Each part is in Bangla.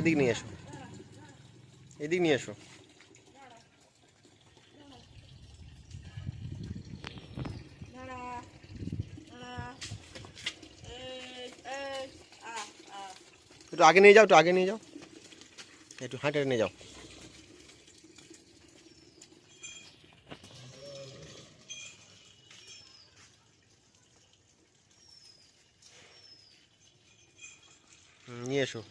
এদিক নিয়ে এসো, এদিক নিয়ে এসো। একটু আগে নিয়ে যাও, একটু আগে নিয়ে যাও, একটু হাঁটে নিয়ে যাও। নিয়ে এসো।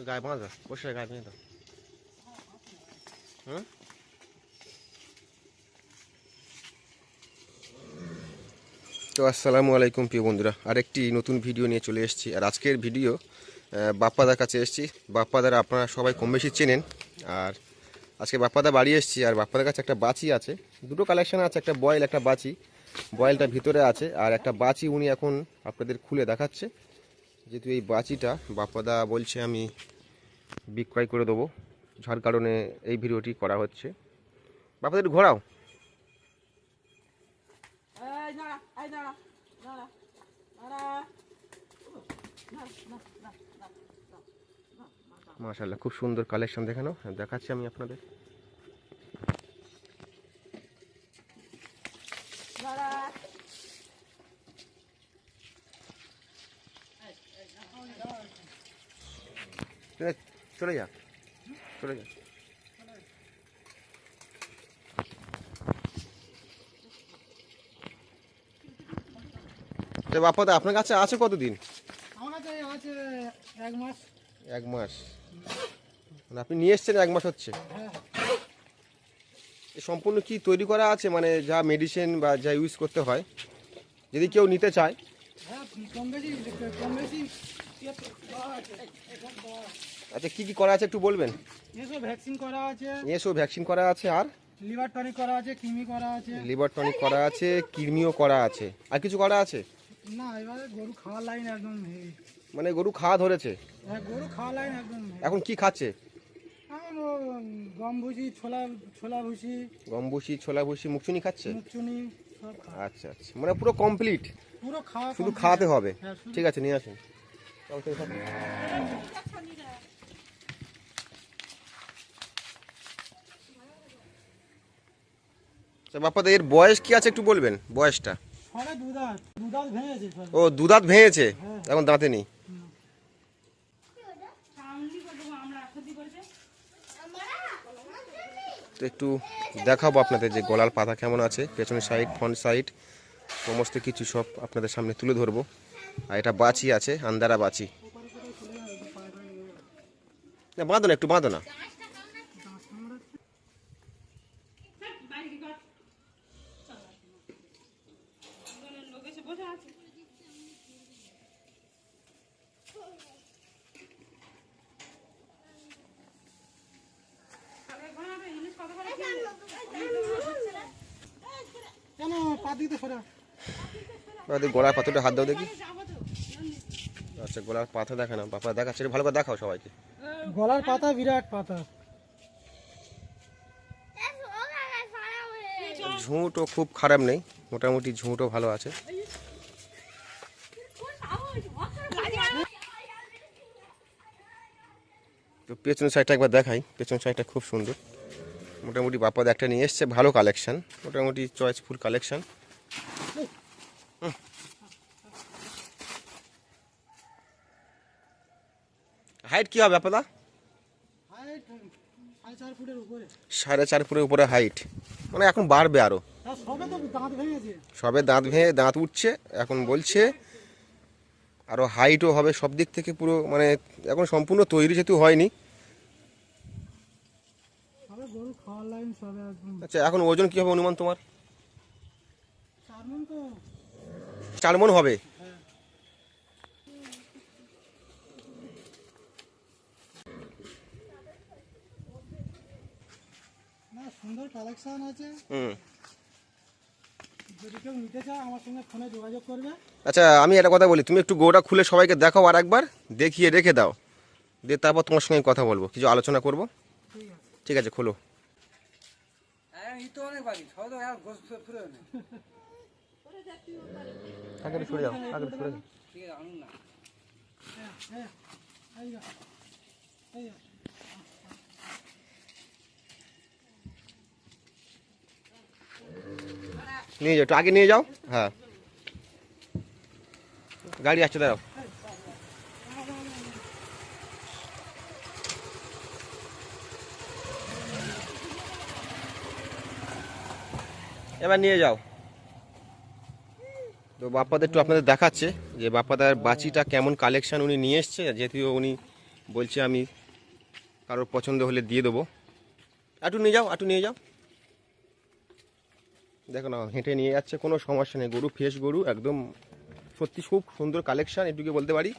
গায়ে বাঁধা, বসে গায়ে বেঁধে দাও। হুম, তো আসসালামু আলাইকুম প্রিয় বন্ধুরা, আরেকটি নতুন ভিডিও নিয়ে চলে এসেছি। আর আজকের ভিডিও বাপ্পাদার কাছে এসেছি। বাপ্পাদার আপনারা সবাই কম বেশি চেনেন। আর আজকে বাপ্পাদা বাড়ি এসেছি। আর বাপ্পাদার কাছে একটা বাচি আছে, দুটো কালেকশন আছে, একটা বয়েল একটা বাচি। বয়েলটা ভিতরে আছে আর একটা বাচি উনি এখন আপনাদের খুলে দেখাচ্ছে। যেহেতু এই বাচিটা বাপ্পাদা বলছে আমি বিক্রয় করে দেবো, যার কারণে এই ভিডিওটি করা হচ্ছে। বাপ্পাদা একটু ঘোরাও। মাশাআল্লাহ, খুব সুন্দর কালেকশন দেখানো, দেখাচ্ছি আমি আপনাদের। চলে যা, চলে যা। তো বাপ্পাদা আপনার কাছে আছে কতদিন? আমার কাছে আছে 1 মাস। 1 মাস মানে আপনি নিয়ে এসছেন 1 মাস হচ্ছে? হ্যাঁ, সম্পূর্ণ কি তৈরি করা আছে, মানে যা মেডিসিন বা যা ইউজ করতে হয় যদি কেউ নিতে চায়? হ্যাঁ, কম বেশি দেওয়া আছে। আচ্ছা, কি কি করা আছে একটু বলবেন? এসব ভ্যাকসিন করা আছে, এসব ভ্যাকসিন করা আছে, আর লিভার টনিক করা আছে, কৃমি করা আছে। লিভার টনিক করা আছে, কৃমিও করা আছে, আর কিছু করা আছে? না, এবারে গরু খাওয়ার লাইন একদম হেভি। মানে গরু খাওয়া ধরেছে? হ্যাঁ, গরু খাওয়ার লাইন একদম heavy। এখন কি খাচ্ছে? এখন ও গম ভুসি, ছোলা ভুসি, গম ভুসি, ছোলা ভুসি, মুখচুনি খাচ্ছে? মুখচুনি সব খাওয়া। আচ্ছা আচ্ছা, মানে পুরো কমপ্লিট, পুরো খাওয়া শুধু complete। খাওয়াতে হবে। হ্যাঁ, শুধু- ঠিক আছে, নিয়ে আসুন। বাপ্পাদা এর বয়স কি আছে একটু বলবেন, বয়সটা? সবে দুধাত ভেঙেছে সব। ও, দুধাত ভেঙেছে, হ্যাঁ। এখন দাঁতে নেই। তো একটু দেখাবো আপনাদের যে গলার পাতা কেমন আছে, পেছনের সাইড, ফ্রন্ট সাইড সমস্ত কিছু সব আপনাদের সামনে তুলে ধরবো। আর এটা বাচি আছে, আন্দারা বাচি। না, বাঁধো না, একটু বাঁধো না। কেন পা দিতে সরা? গলার পাতাটা হাত দাও দেখি। আচ্ছা, গলার পাতা দেখা না বাপা, দেখাচ্ছে, ভালো করে দেখাও সবাইকে। গলার পাতা বিরাট পাতা। ঝুঁটও খুব খারাপ নেই, মোটামুটি ঝুঁটও ভালো আছে। তো পেছনের সাইডটা একবার দেখাই, পেছনের সাইডটা খুব সুন্দর। মোটামুটি বাপ্পাদ একটা নিয়ে এসছে, ভালো কালেকশন, মোটামুটি চয়েসফুল কালেকশন। হাইট কি হবে বাপ্পাদা? হাইট 4.5 ফুটের উপরে। 4.5 ফুটের উপরে হাইট, মানে এখন বাড়বে আরো। তার সবে তো দাঁত ভেঙেছে। সবে দাঁত ভেঙে দাঁত উঠছে, এখন বলছে আরো হাইটও হবে সব দিক থেকে পুরো, মানে এখন সম্পূর্ণ তৈরি যেহেতু হয়নি। সবে গরু খাওয়ার লাইন সবে একদম। আচ্ছা, এখন ওজন কি হবে অনুমান তোমার? 4 মণ তো। 4 মণ হবে। হ্যাঁ। না, সুন্দর কালেকশন আছে। যদি কেউ নিতে চায় আমার সঙ্গে ফোনে যোগাযোগ করবে। আচ্ছা, আমি একটা কথা বলি, তুমি একটু গোটা খুলে সবাইকে দেখাও আর একবার, দেখিয়ে রেখে দাও, দিয়ে তারপর তোমার সঙ্গে কথা বলবো, কিছু আলোচনা করব। ঠিক আছে। ঠিক আছে, খোলো। এই তো তো অনেক বাকি সবাই তো আর গোস ফুরে না আগে সরে যাও আগে সরে যাও ঠিক আছে আনুন না এই যা, এই যা। নিয়ে যাও একটু আগে নিয়ে যাও। হ্যাঁ গাড়ি আসছে দাঁড়াও। এবার নিয়ে যাও। তো বাপ্পাদের একটু আপনাদের দেখাচ্ছে যে বাপ্পাদার বাচিটা কেমন কালেকশন উনি নিয়ে এসছে, যেহেতু উনি বলছে আমি কারোর পছন্দ হলে দিয়ে দেবো। একটু নিয়ে যাও একটু নিয়ে যাও। দেখো না হেঁটে নিয়ে যাচ্ছে, কোনো সমস্যা নেই। গরু ফ্রেশ গরু একদম, সত্যি খুব সুন্দর কালেকশন, এটুকু বলতে পারি।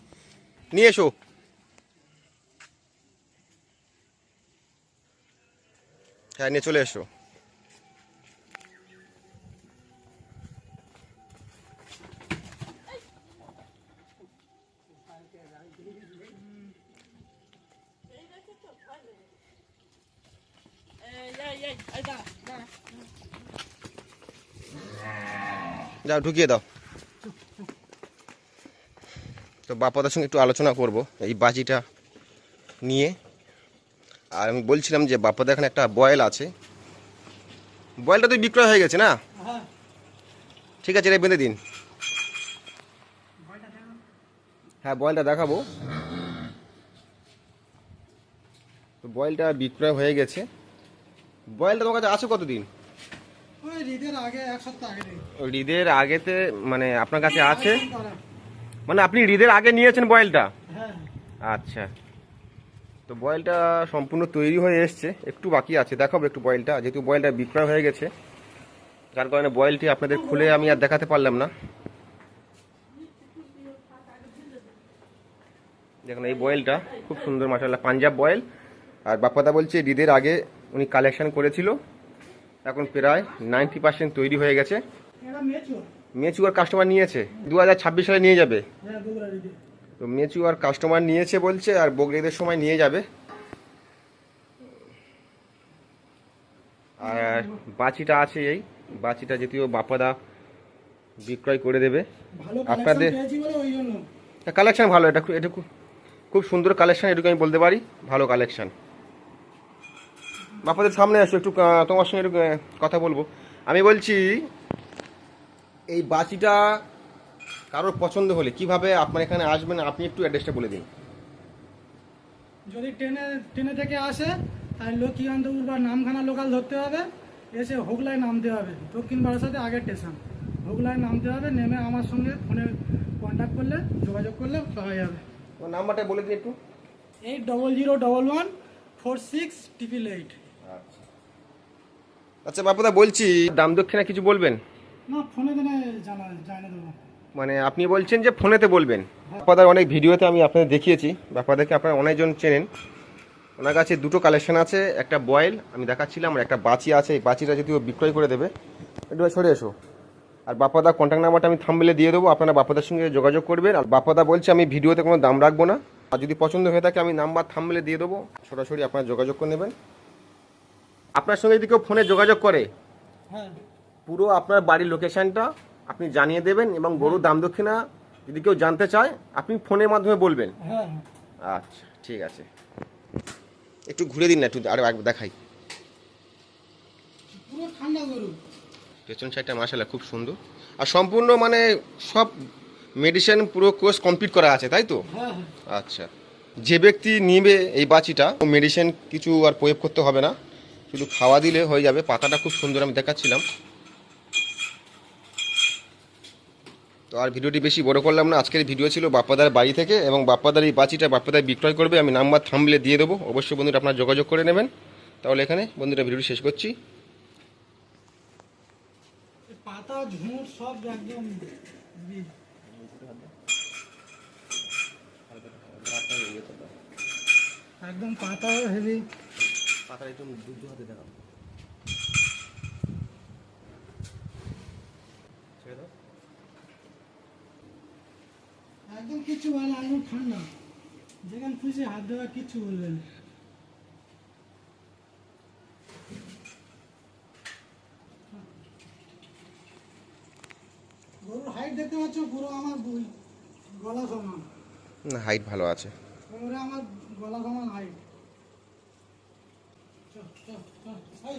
নিয়ে এসো। হ্যাঁ নিয়ে চলে এসো। যাও ঢুকিয়ে দাও। তো বাপ্পাদার সঙ্গে একটু আলোচনা করব এই বাজিটা নিয়ে। আর আমি বলছিলাম যে বাপ্পাদা এখানে একটা বয়েল আছে, বয়েলটা তো বিক্রয় হয়ে গেছে না? হ্যাঁ, ঠিক আছে, এটা বেঁধে দিন। ভয়টা দেখো। হ্যাঁ বয়েলটা দেখাবো। তো বয়েলটা বিক্রয় হয়ে গেছে। বয়েলটা তোমার কাছে আছে কতদিন? ওই ঈদের আগে 1 সপ্তাহ আগে থেকে। ঈদের আগেতে মানে আপনার কাছে আছে? ফোন করা। মানে আপনি ঈদের আগে নিয়েছেন বয়েলটা? হ্যাঁ, আচ্ছা। তো বয়েলটা সম্পূর্ণ তৈরি হয়ে এসছে, একটু বাকি আছে, দেখাবো একটু বয়েলটা, যেহেতু বয়েলটা বিক্রয় হয়ে গেছে যার কারণে বয়েলটি আপনাদের খুলে আমি আর দেখাতে পারলাম না। দেখুন এই বয়েলটা খুব সুন্দর মাশাআল্লাহ, পাঞ্জাব বয়েল। আর বাপ্পাদা বলছে ঈদের আগে উনি কালেকশন করেছিল, এখন প্রায় 90% তৈরি হয়ে গেছে। এটা মেচুর। মেচুয়ার কাস্টমার নিয়েছে, 2026 সালে নিয়ে যাবে। হ্যাঁ, বগুড়া ঈদে। তো মেচুয়ার কাস্টমার নিয়েছে বলছে, আর বকরিদের সময় নিয়ে যাবে। আর বাচিটা আছে, এই বাচিটা যদিও বাপ্পাদা বিক্রয় করে দেবে ভালো আপনাদের। কালেকশন পেয়েছি বলে ওই জন্য। কালেকশন ভালো, এটা খুব সুন্দর কালেকশন, এটুকু আমি বলতে পারি, ভালো কালেকশন। বাপ্পাদের সামনে আসো একটু, তোমার সঙ্গে একটু কথা বলবো। আমি বলছি এই বাচিটা কারোর পছন্দ হলে কিভাবে আপনার এখানে আসবেন, আপনি একটু অ্যাড্রেসটা বলে দিন। যদি ট্রেনে থেকে আসে তাহলে লক্ষ্মীকান্তপুর বা নামখানা লোকাল ধরতে হবে, এসে হোগলায় নামতে হবে। দক্ষিণ বারাসাতে আগের স্টেশন, হোগলায় নামতে হবে। নেমে আমার সঙ্গে ফোনে কন্ট্যাক্ট করলে, যোগাযোগ করলে পাওয়া যাবে। তোমার নাম্বারটা বলে দিন একটু। 8001168888। আচ্ছা বাপ্পাদা বলছি, দাম দক্ষিণা কিছু বলবেন? না, ফোনে দিনে জানা দেবো। মানে আপনি বলছেন যে ফোনেতে বলবেন। বাপ্পাদার অনেক ভিডিওতে আমি আপনাদের দেখিয়েছি, বাপ্পাদাকে আপনারা অনেকজন চেনেন। ওনার কাছে দুটো কালেকশন আছে, একটা বয়েল আমি দেখাচ্ছিলাম, আর একটা বাচি আছে। এই বাচিটা যদি ও বিক্রয় করে দেবে, একটু সরে এসো। আর বাপ্পাদার কন্ট্যাক্ট নাম্বারটা আমি থাম্বনেলে দিয়ে দেবো, আপনারা বাপ্পাদার সঙ্গে যোগাযোগ করবেন। আর বাপ্পাদা বলছে আমি ভিডিওতে কোনো দাম রাখবো না, আর যদি পছন্দ হয়ে থাকে আমি নাম্বার থাম্বনেলে দিয়ে দেবো, সরাসরি আপনারা যোগাযোগ করে নেবেন। আপনার সঙ্গে যদি কেউ ফোনে যোগাযোগ করে, হ্যাঁ, পুরো আপনার বাড়ির লোকেশনটা আপনি জানিয়ে দেবেন, এবং গরুর দাম দক্ষিণা যদি কেউ জানতে চায় আপনি ফোনের মাধ্যমে বলবেন। হ্যাঁ। আচ্ছা ঠিক আছে, একটু ঘুরে দিন না, একটু আরো একবার দেখাই। পুরো ঠান্ডা গরু। পেছন সাইডটা মাশাআল্লাহ খুব সুন্দর, আর সম্পূর্ণ মানে সব মেডিসিন পুরো কোর্স কমপ্লিট করা আছে, তাই তো? হ্যাঁ, আচ্ছা, যে ব্যক্তি নিবে এই বাচিটা মেডিসিন কিছু আর প্রয়োগ করতে হবে না, শুধু খাওয়া দিলে হয়ে যাবে। পাতাটা খুব সুন্দর আমি দেখাচ্ছিলাম। তো আর ভিডিওটি বেশি বড় করলাম না, আজকের ভিডিও ছিল বাপ্পাদার বাড়ি থেকে, এবং বাপ্পাদার এই বাচিটা বাপ্পাদার বিক্রয় করবে, আমি নাম্বার থাম্বনেলে দিয়ে দেবো, অবশ্যই বন্ধুরা আপনারা যোগাযোগ করে নেবেন। তাহলে এখানে বন্ধুরা ভিডিওটি শেষ করছি। পাতা ঝুঁট সব একদম একদম পাতাও হেভি। পাতা একদম দুধ হাতে দেখাও। একদম কিচ্ছু বলে না, একদম ঠান্ডা। যেখানে খুশি হাত দেওয়া কিচ্ছু বলবেন। হাইট দেখতে পাচ্ছ পুরো আমার গলা সমান। না, হাইট ভালো আছে। ওরা আমার গলা সমান হাইট। চল চল চল,